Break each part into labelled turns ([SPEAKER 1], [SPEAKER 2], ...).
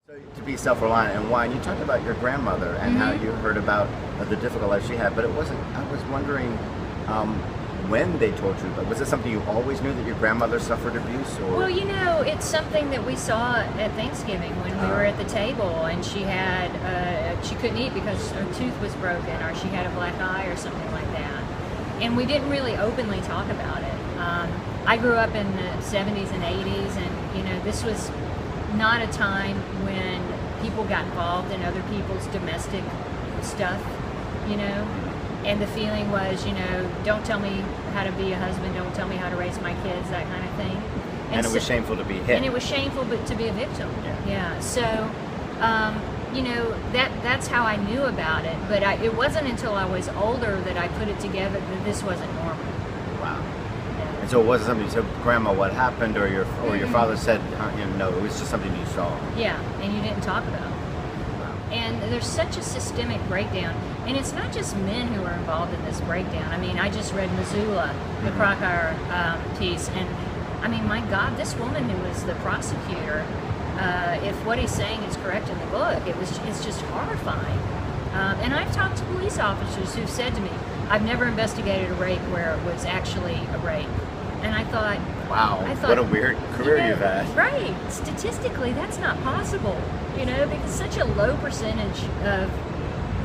[SPEAKER 1] So to be self-reliant and why, and you talked about your grandmother and how you heard about the difficult life she had, but it wasn't, I was wondering when they told you, but was it something you always knew that your grandmother suffered abuse? Or?
[SPEAKER 2] Well, it's something that we saw at Thanksgiving when we were at the table, and she had, she couldn't eat because her tooth was broken, or she had a black eye or something like that. And we didn't really openly talk about it. I grew up in the 70s and 80s, and this was not a time when people got involved in other people's domestic stuff, and the feeling was, don't tell me how to be a husband, don't tell me how to raise my kids, that kind of thing.
[SPEAKER 1] And it was shameful to be hit.
[SPEAKER 2] And it was shameful to be a victim. Yeah. So, that's how I knew about it. But it wasn't until I was older that I put it together that this wasn't normal.
[SPEAKER 1] Wow. Yeah. And so it wasn't something you said, Grandma, what happened? Or your father said, no, it was just something you saw.
[SPEAKER 2] Yeah, and you didn't talk about it. And there's such a systemic breakdown. And it's not just men who are involved in this breakdown. I mean, I just read Missoula, the Crocker piece, and I mean, my God, this woman who was the prosecutor, if what he's saying is correct in the book, it's just horrifying. And I've talked to police officers who've said to me, I've never investigated a rape where it was actually a rape. And I thought,
[SPEAKER 1] wow, what a weird career you've had.
[SPEAKER 2] Right. Statistically, that's not possible, because such a low percentage of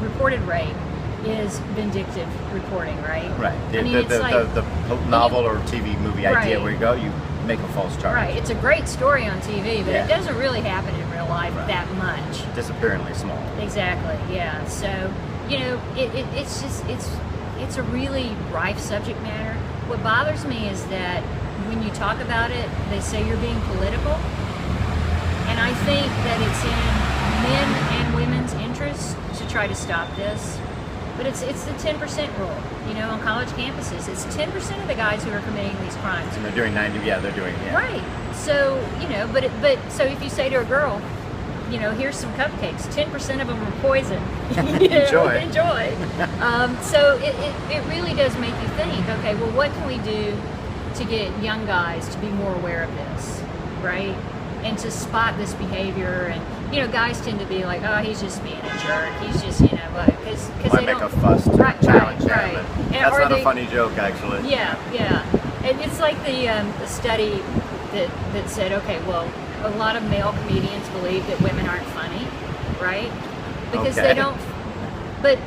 [SPEAKER 2] reported rape is vindictive reporting, right?
[SPEAKER 1] Right.
[SPEAKER 2] I mean,
[SPEAKER 1] the novel or TV movie idea where you make a false charge.
[SPEAKER 2] Right. It's a great story on TV, but it doesn't really happen in real life that much.
[SPEAKER 1] Disappearingly small.
[SPEAKER 2] Exactly. Yeah. So, it's a really rife subject matter. What bothers me is that when you talk about it, they say you're being political. And I think that it's in men and women's interests to try to stop this. But it's the 10% rule, on college campuses. It's 10% of the guys who are committing these crimes.
[SPEAKER 1] And they're doing 90, they're doing,
[SPEAKER 2] Right. So, so if you say to a girl, here's some cupcakes, 10% of them are poison.
[SPEAKER 1] Enjoy.
[SPEAKER 2] So it really does make you think, okay, well, what can we do to get young guys to be more aware of this, right? And to spot this behavior. And, guys tend to be like, oh, he's just being a jerk. He's just, because
[SPEAKER 1] they make a fuss to challenge him. That's not a funny joke, actually.
[SPEAKER 2] Yeah. And it's like the study that said, okay, well, a lot of male comedians believe that women aren't funny, right? Because they don't, but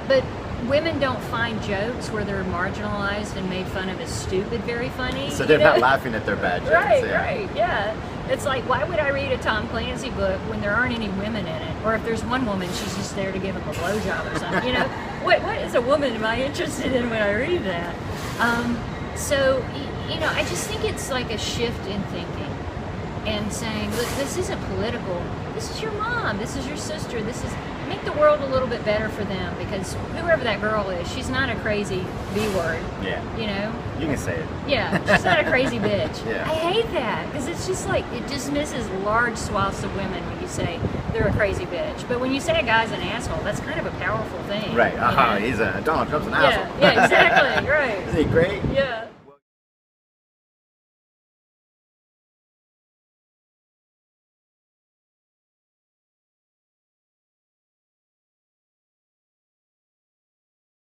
[SPEAKER 2] women don't find jokes where they're marginalized and made fun of as stupid very funny.
[SPEAKER 1] So they're not laughing at their bad jokes.
[SPEAKER 2] Right, yeah. It's like, why would I read a Tom Clancy book when there aren't any women in it? Or if there's one woman, she's just there to give him a blowjob or something. What as a woman am I interested in when I read that? So, I just think it's like a shift in thinking. And saying, look, this isn't political. This is your mom. This is your sister. This is make the world a little bit better for them, because whoever that girl is, she's not a crazy B word.
[SPEAKER 1] Yeah. You can say it.
[SPEAKER 2] Yeah, she's not a crazy bitch.
[SPEAKER 1] Yeah.
[SPEAKER 2] I hate that, because it's just like, it dismisses large swaths of women when you say they're a crazy bitch. But when you say a guy's an asshole, that's kind of a powerful thing.
[SPEAKER 1] Right. Donald Trump's an asshole.
[SPEAKER 2] Yeah, exactly. Right.
[SPEAKER 1] Isn't he great?
[SPEAKER 2] Yeah.